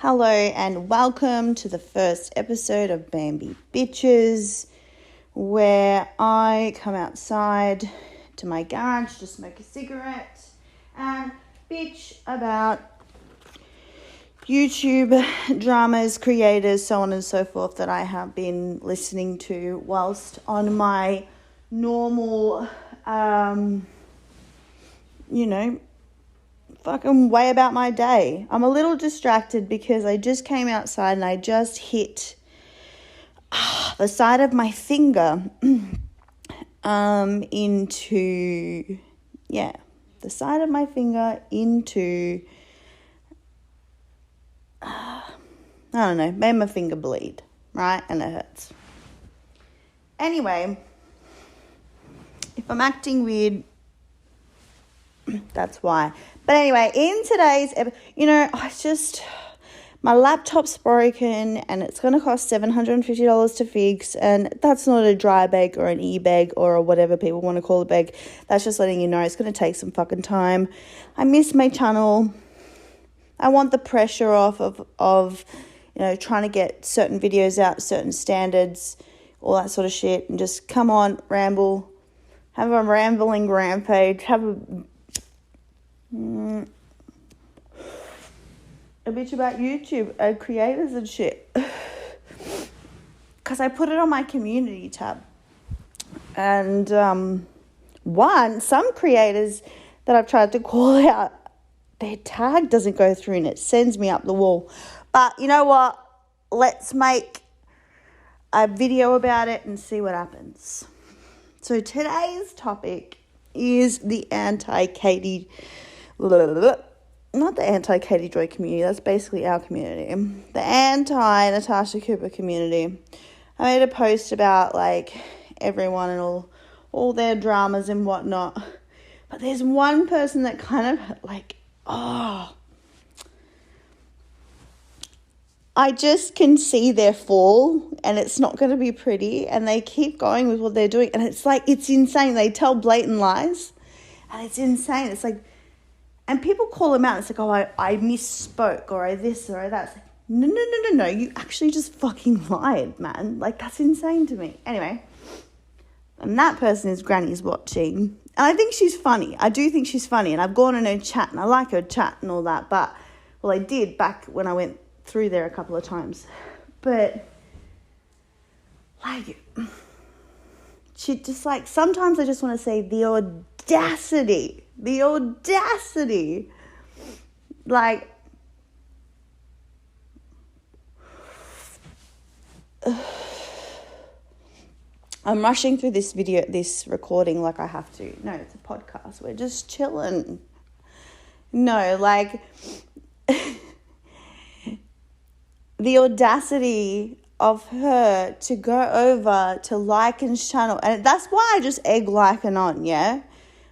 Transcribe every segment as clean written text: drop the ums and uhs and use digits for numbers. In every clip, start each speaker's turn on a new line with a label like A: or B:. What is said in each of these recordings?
A: Hello and welcome to the first episode of BAMBI'S, where I come outside to my garage to smoke a cigarette and bitch about YouTube dramas, creators, so on and so forth that I have been listening to whilst on my normal, fucking way about my day. I'm a little distracted because I just came outside and I just hit the side of my finger the side of my finger into made my finger bleed, right? And it hurts. Anyway, if I'm acting weird, that's why. But anyway, in today's my laptop's broken and it's going to cost $750 to fix, and that's not a dry bag or an e-bag or whatever people want to call a bag. That's just letting you know it's going to take some fucking time. I miss my channel. I want the pressure off of trying to get certain videos out, certain standards, all that sort of shit, and just come on, ramble, have a rambling rampage, have a bitch about YouTube and creators and shit. Because I put it on my community tab. And some creators that I've tried to call out, their tag doesn't go through and it sends me up the wall. But you know what? Let's make a video about it and see what happens. So today's topic is the anti-Katie... Not the anti-Katie Joy community, that's basically our community. The anti-Natasha Cooper community. I made a post about, everyone and all their dramas and whatnot. But there's one person that kind of, I just can see their fall, and it's not going to be pretty, and they keep going with what they're doing, and it's insane. They tell blatant lies, and it's insane. It's and people call them out. It's I misspoke, or I this, or I that. It's no. You actually just fucking lied, man. That's insane to me. Anyway, and that person is Granny's watching. And I think she's funny. I do think she's funny. And I've gone on her chat, and I like her chat and all that. But, I did back when I went through there a couple of times. But, she just, sometimes I just want to say the audacity. I'm rushing through this recording like I have to. No, it's a podcast. We're just chilling. No, the audacity of her to go over to Lycan's channel. And that's why I just egg Lycan on, yeah?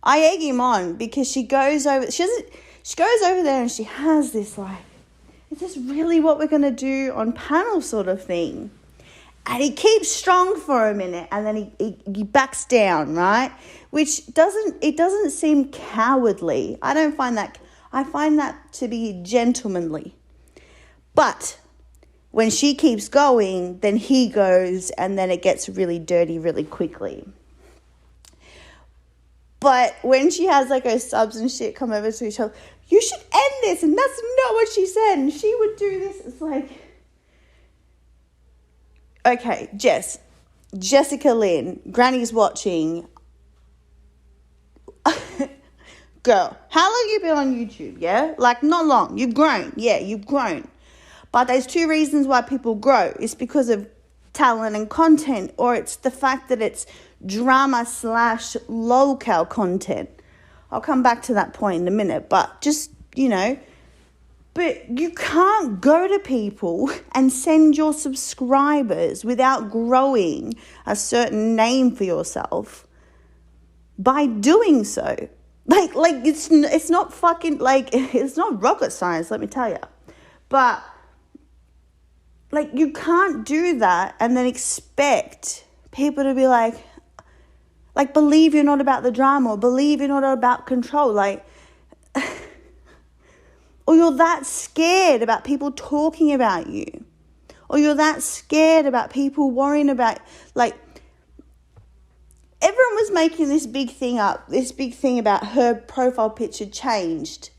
A: I egg him on because she goes over there and she has this is this really what we're going to do on panel sort of thing? And he keeps strong for a minute and then he backs down, right? Which doesn't seem cowardly. I find that to be gentlemanly. But when she keeps going, then he goes, and then it gets really dirty really quickly. But when she has her subs and shit come over to each other, you should end this, and that's not what she said, and she would do this. It's okay, Jessica Lynn, Granny's watching. Girl, how long have you been on YouTube, yeah? Not long. You've grown. Yeah, you've grown. But there's two reasons why people grow. It's because of talent and content, or it's the fact that it's drama/lolcow content. I'll come back to that point in a minute, but just, but you can't go to people and send your subscribers without growing a certain name for yourself by doing so. It's not fucking, it's not rocket science, let me tell you. But, you can't do that and then expect people to be believe you're not about the drama, or believe you're not about control. or you're that scared about people talking about you, or you're that scared about people worrying about, like, everyone was making this big thing about her profile picture changed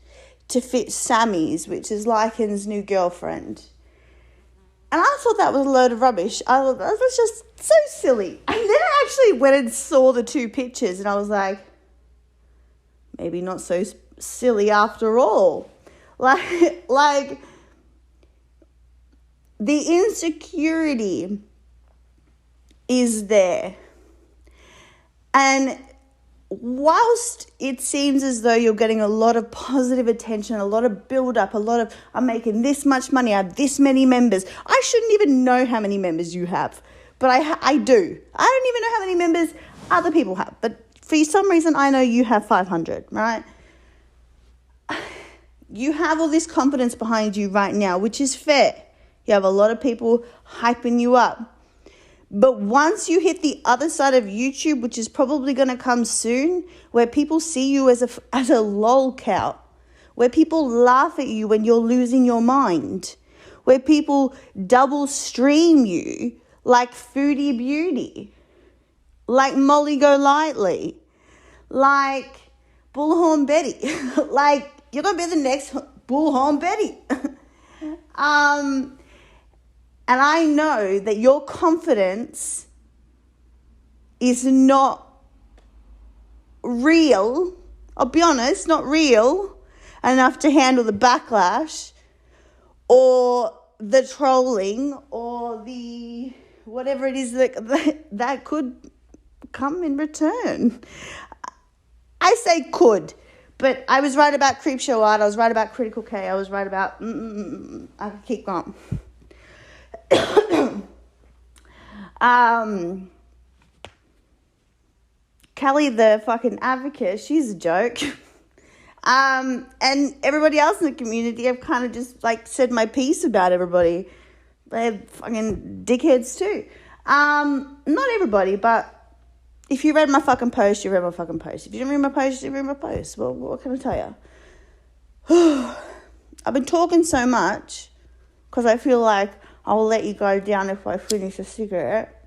A: to fit Sammy's, which is Lycan's new girlfriend. And I thought that was a load of rubbish. I thought that was just so silly. And then I actually went and saw the two pictures and I was like, maybe not so silly after all. Like the insecurity is there. And whilst it seems as though you're getting a lot of positive attention, a lot of build-up, I'm making this much money, I have this many members. I shouldn't even know how many members you have, but I do. I don't even know how many members other people have, but for some reason I know you have 500, right? You have all this confidence behind you right now, which is fair. You have a lot of people hyping you up. But once you hit the other side of YouTube, which is probably going to come soon, where people see you as a lolcow, where people laugh at you when you're losing your mind, where people double stream you like Foodie Beauty, like Molly Golightly, like Bullhorn Betty, like you're going to be the next Bullhorn Betty. And I know that your confidence is not real, I'll be honest, not real enough to handle the backlash or the trolling or the whatever it is that could come in return. I say could, but I was right about Creepshow Art, I was right about Critical K, I was right about, I could keep going. Kelly, the fucking advocate, she's a joke. And everybody else in the community, I've kind of just like said my piece about everybody. They're fucking dickheads too. Not everybody, but if you read my fucking post, you read my fucking post. If you didn't read my post, you didn't read my post. Well, what can I tell you? I've been talking so much because I feel like I will let you go down if I finish a cigarette.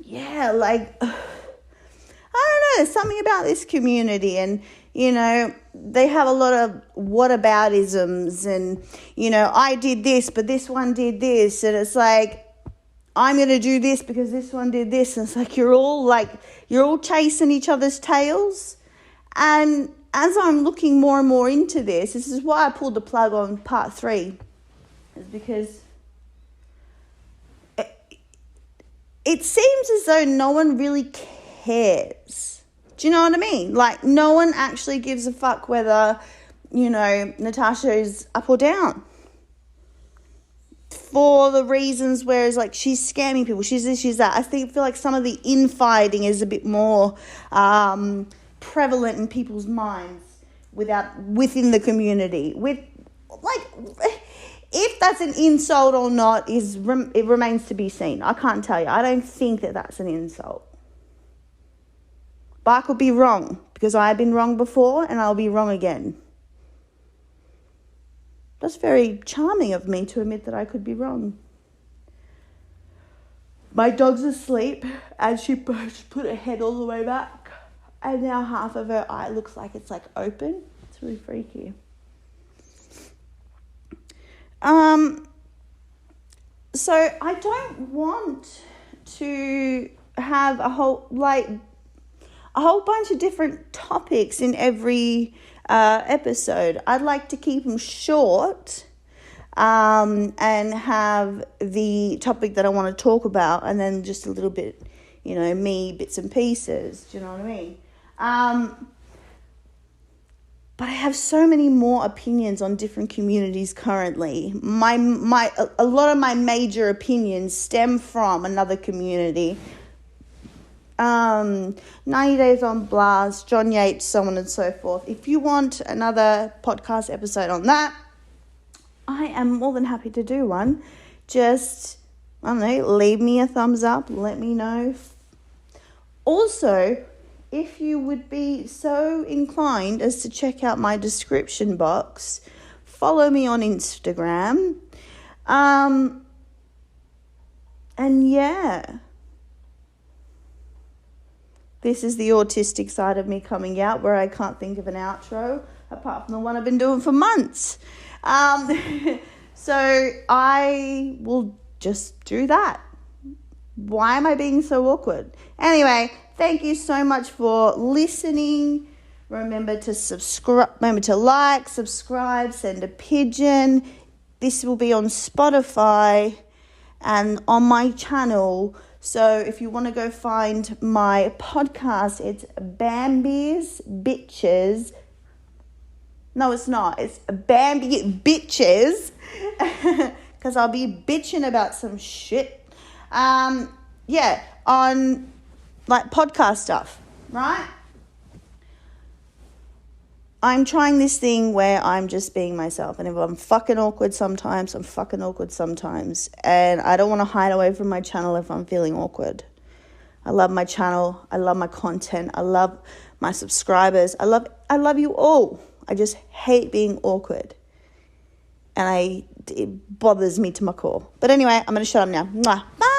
A: Yeah, like, I don't know, there's something about this community and, you know, they have a lot of whataboutisms and, you know, I did this, but this one did this. And it's like, I'm going to do this because this one did this. And it's like, you're all chasing each other's tails. And as I'm looking more and more into this is why I pulled the plug on part 3. Is because it seems as though no one really cares. Do you know what I mean? Like, no one actually gives a fuck whether, you know, Natasha's up or down. For the reasons where it's like she's scamming people, she's this, she's that. I feel like some of the infighting is a bit more prevalent in people's minds within the community. With like, if that's an insult or not it remains to be seen. I can't tell you. I don't think that that's an insult, but I could be wrong because I've been wrong before and I'll be wrong again. That's very charming of me to admit that I could be wrong. My dog's asleep and she put her head all the way back. And now half of her eye looks like it's like open. It's really freaky. So I don't want to have a whole bunch of different topics in every episode. I'd like to keep them short and have the topic that I want to talk about and then just a little bit, you know, bits and pieces. Do you know what I mean? But I have so many more opinions on different communities currently. A lot of my major opinions stem from another community. 90 Days on Blast, John Yates, so on and so forth. If you want another podcast episode on that, I am more than happy to do one. Just I don't know, leave me a thumbs up. Let me know. Also, if you would be so inclined as to check out my description box, follow me on Instagram. And yeah, this is the autistic side of me coming out, where I can't think of an outro apart from the one I've been doing for months. So I will just do that. Why am I being so awkward? Anyway, thank you so much for listening. Remember to subscribe, remember to like, subscribe, send a pigeon. This will be on Spotify and on my channel. So if you want to go find my podcast, it's BAMBI'S Bitches. No, it's not. It's BAMBI Bitches. Because I'll be bitching about some shit. Yeah, on like podcast stuff, right? I'm trying this thing where I'm just being myself. And if I'm fucking awkward sometimes, I'm fucking awkward sometimes. And I don't want to hide away from my channel if I'm feeling awkward. I love my channel. I love my content. I love my subscribers. I love you all. I just hate being awkward. And it bothers me to my core. But anyway, I'm going to shut up now. Mwah. Bye.